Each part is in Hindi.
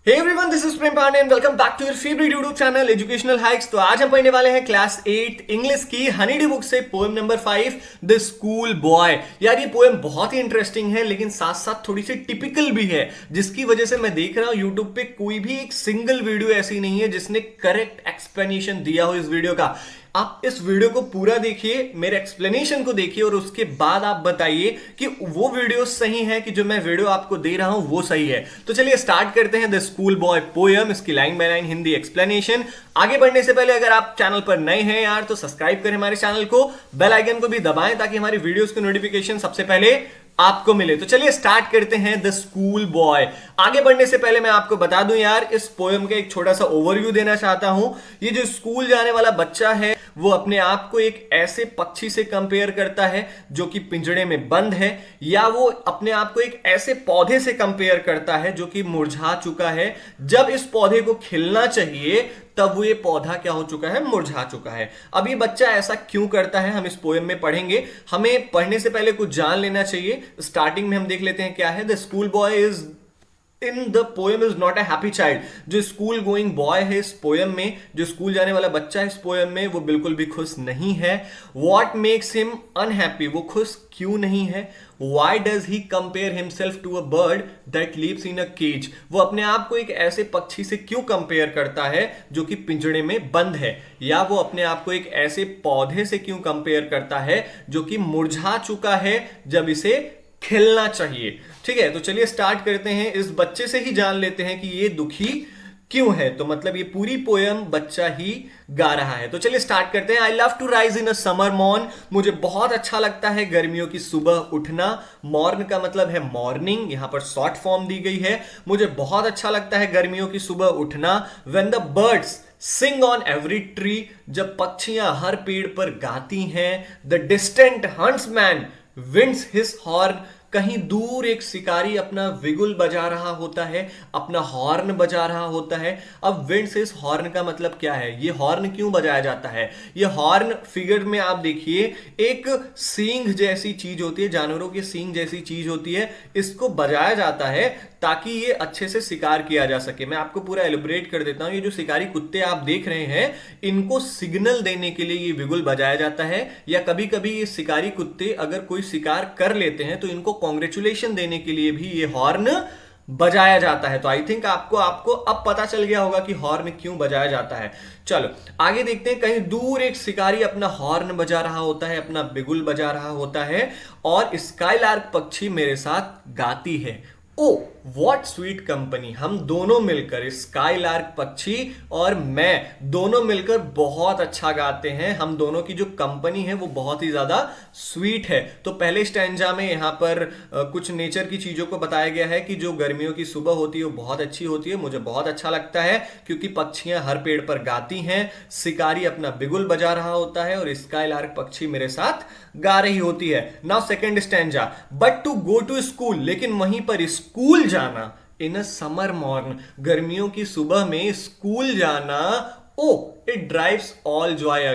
Hey everyone, this is Prem Pandey and welcome back to your favorite YouTube channel Educational Hikes। तो आज हम पढ़ने वाले हैं क्लास 8 इंग्लिश की हनीडी बुक से poem number 5 the school boy. यार ये पोएम बहुत ही इंटरेस्टिंग है लेकिन साथ साथ थोड़ी सी टिपिकल भी है, जिसकी वजह से मैं देख रहा हूं यूट्यूब पे कोई भी एक सिंगल वीडियो ऐसी नहीं है जिसने करेक्ट एक्सप्लेनेशन दिया हो इस वीडियो का। आप इस वीडियो को पूरा देखिए, मेरे एक्सप्लेनेशन को देखिए और उसके बाद आप बताइए कि वो वीडियो सही है कि जो मैं वीडियो आपको दे रहा हूं वो सही है। तो चलिए स्टार्ट करते हैं द स्कूल बॉय पोएम, इसकी line by line Hindi explanation. आगे बढ़ने से पहले अगर आप चैनल पर नए हैं यार तो सब्सक्राइब करें हमारे चैनल को, बेल आइकन को भी दबाएं ताकि हमारी वीडियोस की नोटिफिकेशन सबसे पहले आपको मिले। तो चलिए स्टार्ट करते हैं द स्कूल बॉय। आगे बढ़ने से पहले मैं आपको बता दूं यार, इस पोएम का एक छोटा सा ओवरव्यू देना चाहता हूं। ये जो स्कूल जाने वाला बच्चा है वो अपने आप को एक ऐसे पक्षी से कंपेयर करता है जो कि पिंजड़े में बंद है, या वो अपने आप को एक ऐसे पौधे से कंपेयर करता है जो कि मुरझा चुका है। जब इस पौधे को खिलना चाहिए तब वो ये पौधा क्या हो चुका है, मुरझा चुका है। अब ये बच्चा ऐसा क्यों करता है हम इस पोएम में पढ़ेंगे। हमें पढ़ने से पहले कुछ जान लेना चाहिए। स्टार्टिंग में हम देख लेते हैं क्या है। The school boy is in the poem is not a happy child. जो स्कूल गोइंग बॉय है इस पोएम में, जो स्कूल जाने वाला बच्चा है इस पोएम में, वो बिल्कुल भी खुश नहीं है। वॉट मेक्स हिम अनहैप्पी, वो खुश क्यों नहीं है। Why does he compare himself to a bird that lives in a cage, वो अपने आप को एक ऐसे पक्षी से क्यों कंपेयर करता है जो कि पिंजड़े में बंद है। या वो अपने आप को एक ऐसे पौधे से क्यों कंपेयर करता है जो कि मुरझा चुका है जब इसे खिलना चाहिए। ठीक है, तो चलिए स्टार्ट करते हैं। इस बच्चे से ही जान लेते हैं कि ये दुखी क्यों है। तो मतलब ये पूरी पोयम बच्चा ही गा रहा है। तो चलिए स्टार्ट करते हैं। I love to rise in a summer morn, मुझे बहुत अच्छा लगता है गर्मियों की सुबह उठना। मॉर्न का मतलब है मॉर्निंग, यहां पर शॉर्ट फॉर्म दी गई है। मुझे बहुत अच्छा लगता है गर्मियों की सुबह उठना। When the birds sing on every tree, जब पक्षियां हर पेड़ पर गाती हैं। The distant huntsman winds his horn, कहीं दूर एक शिकारी अपना विगुल बजा रहा होता है, अपना हॉर्न बजा रहा होता है। अब विंड्स हिज हॉर्न का मतलब क्या है, ये हॉर्न क्यों बजाया जाता है। ये हॉर्न फिगर में आप देखिए एक सींग जैसी चीज होती है, जानवरों की सींग जैसी चीज होती है, इसको बजाया जाता है ताकि ये अच्छे से शिकार किया जा सके। मैं आपको पूरा एलिब्रेट कर देता हूं। ये जो शिकारी कुत्ते आप देख रहे हैं, इनको सिग्नल देने के लिए ये विगुल बजाया जाता है। या कभी कभी ये शिकारी कुत्ते अगर कोई शिकार कर लेते हैं तो इनको कॉन्ग्रेचुलेशन देने के लिए भी ये हॉर्न बजाया जाता है। तो आई थिंक आपको आपको अब पता चल गया होगा कि हॉर्न क्यों बजाया जाता है। चलो आगे देखते हैं। कहीं दूर एक शिकारी अपना हॉर्न बजा रहा होता है, अपना बिगुल बजा रहा होता है, और स्काईलार्क पक्षी मेरे साथ गाती है। ओ व्हाट स्वीट कंपनी, हम दोनों मिलकर, स्काईलार्क पक्षी और मैं दोनों मिलकर बहुत अच्छा गाते हैं। हम दोनों की जो कंपनी है वो बहुत ही ज्यादा स्वीट है। तो पहले स्टैंजा में यहां पर कुछ नेचर की चीजों को बताया गया है कि जो गर्मियों की सुबह होती है वो बहुत अच्छी होती है। मुझे बहुत अच्छा लगता है क्योंकि पक्षियां हर पेड़ पर गाती हैं, शिकारी अपना बिगुल बजा रहा होता है और स्काईलार्क पक्षी मेरे साथ गा रही होती है। Now second stanza, but to go to school, लेकिन वहीं पर स्कूल जाना, इन अ समर मॉर्न, गर्मियों की सुबह में स्कूल जाना, oh it drives all joy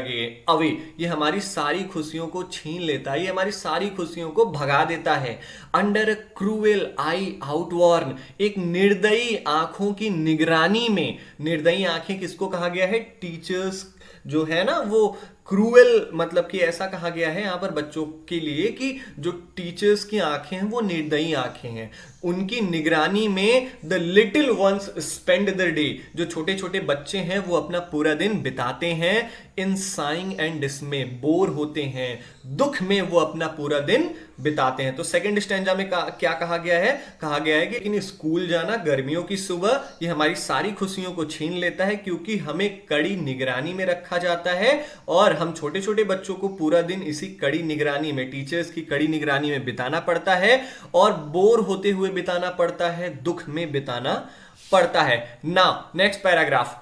away, ये हमारी सारी खुशियों को छीन लेता है, ये हमारी सारी खुशियों को भगा देता है। अंडर अ क्रूएल आई आउटवॉर्न, एक निर्दयी आंखों की निगरानी में। निर्दयी आंखें किसको कहा गया है, टीचर्स जो है ना, वो क्रूएल मतलब कि ऐसा कहा गया है यहां पर बच्चों के लिए कि जो टीचर्स की आंखें हैं वो निर्दयी आंखें हैं। उनकी निगरानी में the little ones spend the day, जो छोटे छोटे बच्चे हैं वो अपना पूरा दिन बिताते हैं। इन साइंग एंड डिस्मे, बोर होते हैं, दुख में वो अपना पूरा दिन बिताते हैं। तो सेकंड स्टैंजा में क्या कहा गया है, कहा गया है कि इन स्कूल जाना गर्मियों की सुबह ये हमारी सारी खुशियों को छीन लेता है क्योंकि हमें कड़ी निगरानी में रखा जाता है और हम छोटे छोटे बच्चों को पूरा दिन इसी कड़ी निगरानी में, टीचर्स की कड़ी निगरानी में बिताना पड़ता है और बोर होते हुए बिताना पड़ता है, दुख में बिताना पड़ता है। Now next paragraph,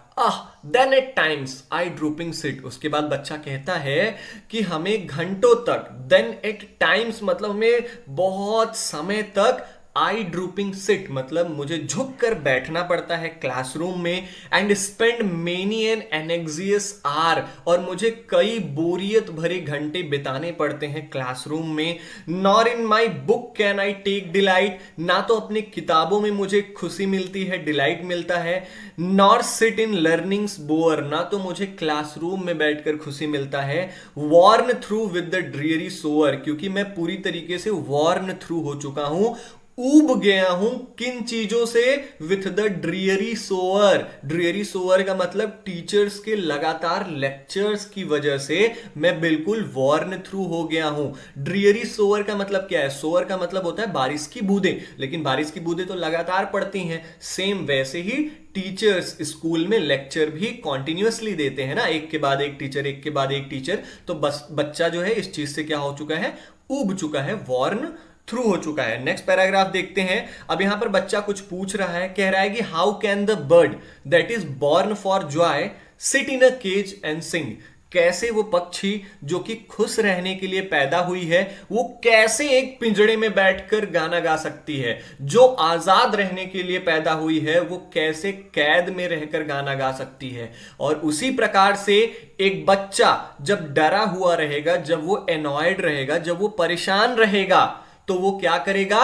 then at times I drooping sit, उसके बाद बच्चा कहता है कि हमें घंटों तक, देन एट टाइम्स मतलब हमें बहुत समय तक आई ड्रूपिंग सिट मतलब मुझे झुक कर बैठना पड़ता है क्लासरूम में, and spend many an anxious hour, और मुझे कई बोरियत भरे घंटे बिताने पड़ते हैं क्लासरूम में। Nor in my book can I take delight, ना तो अपनी किताबों में मुझे खुशी मिलती है, डिलाइट मिलता है। Nor sit in learnings bore, ना तो मुझे क्लासरूम में बैठकर खुशी मिलता है। Worn through with the dreary sore, क्योंकि मैं पूरी तरीके से वॉर्न थ्रू हो चुका हूं, ऊब गया हूं किन चीजों से, with the dreary Zoar. Dreary Zoar का मतलब टीचर्स के लगातार लेक्चर्स की वजह से मैं बिल्कुल वॉर्न थ्रू हो गया हूं। ड्रियरी सोअर का मतलब क्या है? सोअर का मतलब होता है बारिश की बूंदें, लेकिन बारिश की बूंदें तो लगातार पड़ती हैं। सेम वैसे ही टीचर्स स्कूल में लेक्चर भी कॉन्टिन्यूअसली देते हैं ना, एक के बाद एक टीचर, एक के बाद एक टीचर। तो बस बच्चा जो है इस चीज से क्या हो चुका है? ऊब चुका है, वॉर्न थ्रू हो चुका है। नेक्स्ट पैराग्राफ देखते हैं। अब यहां पर बच्चा कुछ पूछ रहा है, कह रहा है कि how can the bird that is born for joy sit in a cage and sing, कैसे वो पक्षी जो कि खुश रहने के लिए पैदा हुई है वो कैसे एक पिंजड़े में बैठकर गाना गा सकती है? जो आजाद रहने के लिए पैदा हुई है वो कैसे कैद में रहकर गाना गा सकती है? और उसी प्रकार से एक बच्चा जब डरा हुआ रहेगा, जब वो एनॉयड रहेगा, जब वो परेशान रहेगा, तो वो क्या करेगा?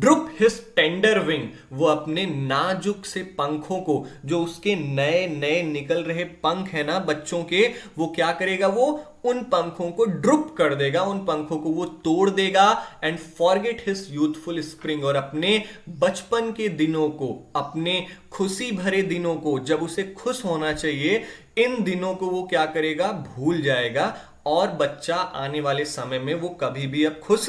ड्रुप हिज टेंडर विंग, वो अपने नाजुक से पंखों को, जो उसके नए नए निकल रहे पंख है ना बच्चों के, वो क्या करेगा? वो उन पंखों को ड्रुप कर देगा, उन पंखों को वो तोड़ देगा, and forget his youthful spring, और अपने बचपन के दिनों को, अपने खुशी भरे दिनों को, जब उसे खुश होना चाहिए, इन दिनों को वो क्या करेगा? भूल जाएगा। और बच्चा आने वाले समय में वो कभी भी अब खुश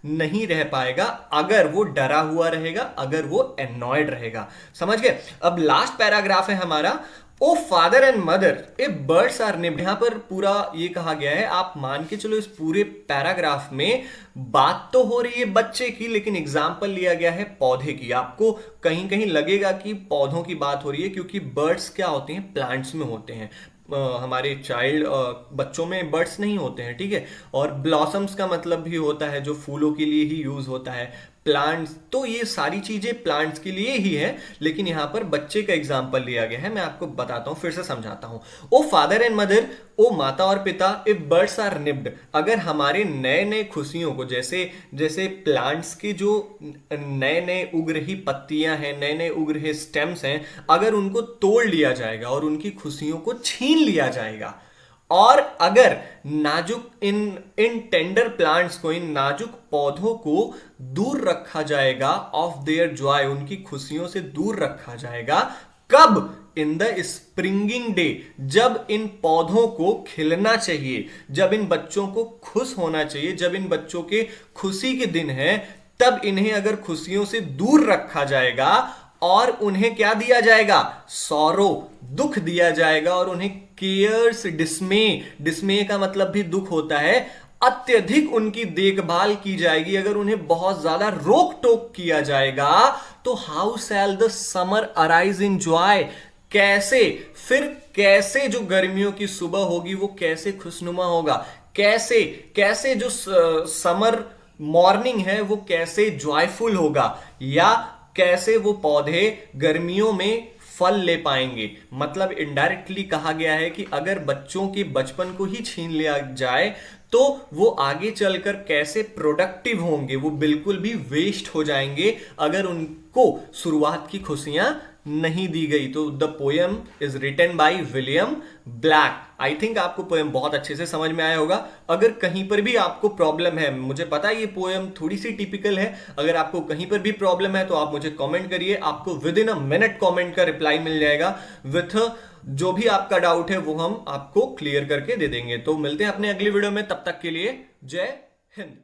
नहीं रह पाएगा अगर वो डरा हुआ रहेगा, अगर वो एनॉयड रहेगा। समझ गए? अब लास्ट पैराग्राफ है हमारा, o father and mother a birds are nibbed. यहां पर पूरा ये कहा गया है, आप मान के चलो इस पूरे पैराग्राफ में बात तो हो रही है बच्चे की, लेकिन एग्जाम्पल लिया गया है पौधे की। आपको कहीं कहीं लगेगा कि पौधों की बात हो रही है, क्योंकि बर्ड्स क्या होते हैं? प्लांट्स में होते हैं। हमारे चाइल्ड बच्चों में बर्ड्स नहीं होते हैं, ठीक है। और ब्लॉसम्स का मतलब भी होता है जो फूलों के लिए ही यूज होता है। प्लांट्स, तो ये सारी चीजें प्लांट्स के लिए ही है, लेकिन यहां पर बच्चे का एग्जांपल लिया गया है। मैं आपको बताता हूं, फिर से समझाता हूं। ओ फादर एंड मदर, ओ माता और पिता, इफ बर्ड्स आर निब्ड, अगर हमारे नए नए खुशियों को, जैसे जैसे प्लांट्स के जो नए नए उग रही पत्तियां हैं, नए नए उग रहे स्टेम्स हैं, अगर उनको तोड़ लिया जाएगा और उनकी खुशियों को छीन लिया जाएगा, और अगर नाजुक इन टेंडर प्लांट्स को, इन नाजुक पौधों को दूर रखा जाएगा, ऑफ देयर जॉय, उनकी खुशियों से दूर रखा जाएगा, कब? इन द स्प्रिंगिंग डे, जब इन पौधों को खिलना चाहिए, जब इन बच्चों को खुश होना चाहिए, जब इन बच्चों के खुशी के दिन है, तब इन्हें अगर खुशियों से दूर रखा जाएगा और उन्हें क्या दिया जाएगा? सॉरो, दुख दिया जाएगा, और उन्हें केयर्स, डिस्मे का मतलब भी दुख होता है, अत्यधिक उनकी देखभाल की जाएगी, अगर उन्हें बहुत ज्यादा रोक टोक किया जाएगा, तो how shell the summer arise in joy, कैसे फिर, कैसे जो गर्मियों की सुबह होगी वो कैसे खुशनुमा होगा, कैसे कैसे जो समर मॉर्निंग है वो कैसे जॉयफुल होगा, या कैसे वो पौधे गर्मियों में फल ले पाएंगे। मतलब इनडायरेक्टली कहा गया है कि अगर बच्चों के बचपन को ही छीन लिया जाए तो वो आगे चलकर कैसे प्रोडक्टिव होंगे, वो बिल्कुल भी वेस्ट हो जाएंगे अगर उनको शुरुआत की खुशियां नहीं दी गई। तो the poem is written by William Blake. I think आपको पोएम बहुत अच्छे से समझ में आया होगा। अगर कहीं पर भी आपको प्रॉब्लम है, मुझे पता है ये पोएम थोड़ी सी टिपिकल है, अगर आपको कहीं पर भी प्रॉब्लम है तो आप मुझे कमेंट करिए, आपको with in a minute comment का रिप्लाई मिल जाएगा। विथ जो भी आपका डाउट है वो हम आपको क्लियर करके दे देंगे। तो मिलते हैं अपने अगली वीडियो में, तब तक के लिए जय हिंद।